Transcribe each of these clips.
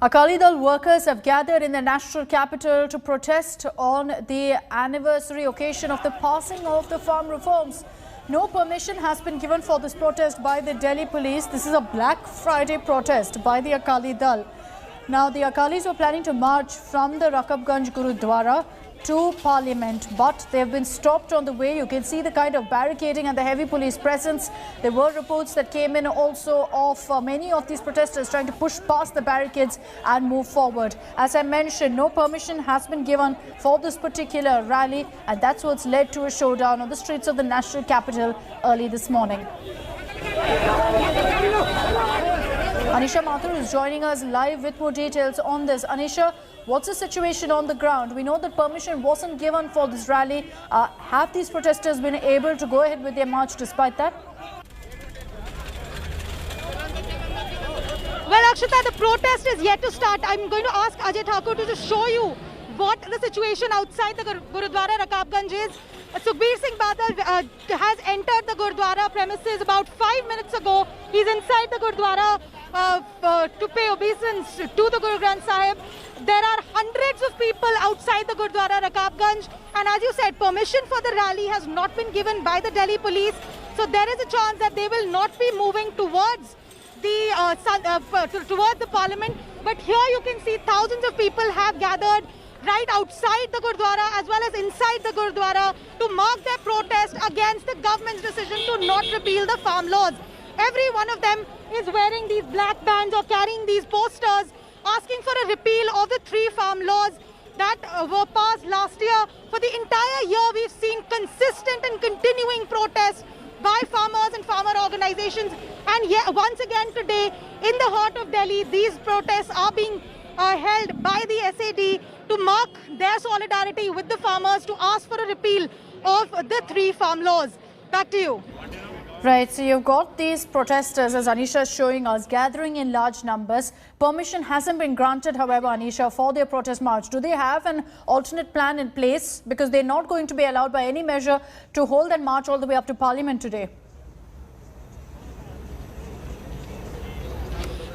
Akali Dal workers have gathered in the national capital to protest on the anniversary occasion of the passing of the farm reforms. No permission has been given for this protest by the Delhi police. This is a Black Friday protest by the Akali Dal. Now, the Akalis were planning to march from the Rakabganj Gurdwara to Parliament, but they have been stopped on the way. You can see the kind of barricading and the heavy police presence. There were reports that came in also of many of these protesters trying to push past the barricades and move forward. As I mentioned, no permission has been given for this particular rally, and that's what's led to a showdown on the streets of the national capital early this morning. Anisha Mathur is joining us live with more details on this. Anisha, what's the situation on the ground? We know that permission wasn't given for this rally. Have these protesters been able to go ahead with their march despite that? Well, Akshata, the protest is yet to start. I'm going to ask Ajay Thakur to just show you what the situation outside the Gurdwara Rakabganj is. Sukhbir Singh Badal has entered the Gurdwara premises about 5 minutes ago. He's inside the Gurdwara to pay obeisance to the Guru Granth Sahib. There are hundreds of people outside the Gurdwara Rakabganj, and as you said, permission for the rally has not been given by the Delhi police. So there is a chance that they will not be moving towards the Parliament. But here you can see thousands of people have gathered right outside the Gurdwara as well as inside the Gurdwara to mark their protest against the government's decision to not repeal the farm laws. Every one of them is wearing these black bands or carrying these posters asking for a repeal of the 3 farm laws that were passed last year. For the entire year, we've seen consistent and continuing protests by farmers and farmer organizations. And yet, once again today, in the heart of Delhi, these protests are being held by the SAD to mark their solidarity with the farmers to ask for a repeal of the 3 farm laws. Back to you. Right, so you've got these protesters, as Anisha is showing us, gathering in large numbers. Permission hasn't been granted, however, Anisha, for their protest march. Do they have an alternate plan in place? Because they're not going to be allowed by any measure to hold that march all the way up to Parliament today.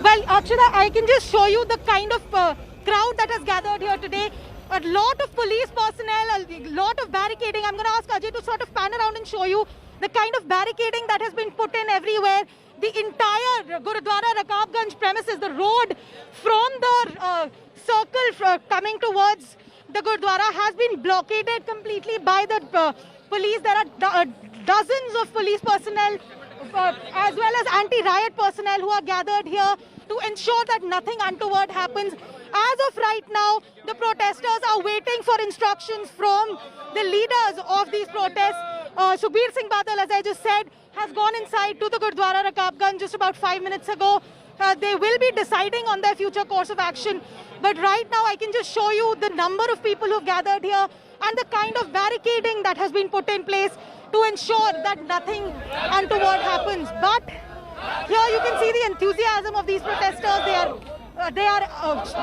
Well, Akshata, I can just show you the kind of crowd that has gathered here today. A lot of police personnel, a lot of barricading. I'm going to ask Ajay to sort of pan around and show you the kind of barricading that has been put in everywhere. The entire Gurdwara Rakabganj premises, the road from the circle coming towards the Gurdwara has been blockaded completely by the police. There are dozens of police personnel as well as anti-riot personnel who are gathered here to ensure that nothing untoward happens. As of right now, the protesters are waiting for instructions from the leaders of these protests. Sukhbir Singh Badal, as I just said, has gone inside to the Gurdwara Rakabganj just about 5 minutes ago. They will be deciding on their future course of action. But right now, I can just show you the number of people who have gathered here and the kind of barricading that has been put in place to ensure that nothing untoward happens. But here you can see the enthusiasm of these protesters. They are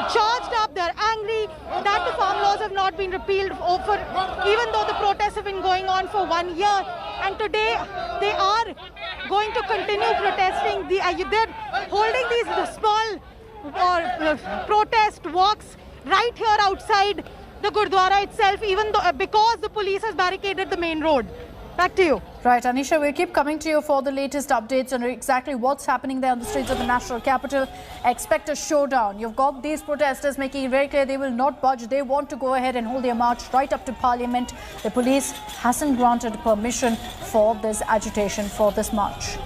charged up, they are angry that the farm laws have not been repealed even though the protests have been going on for 1 year. And today they are going to continue protesting. They're holding these small protest walks right here outside the Gurdwara itself, even though because the police has barricaded the main road. Back to you. Right, Anisha, we'll keep coming to you for the latest updates on exactly what's happening there on the streets of the national capital. Expect a showdown. You've got these protesters making it very clear they will not budge. They want to go ahead and hold their march right up to Parliament. The police hasn't granted permission for this agitation, for this march.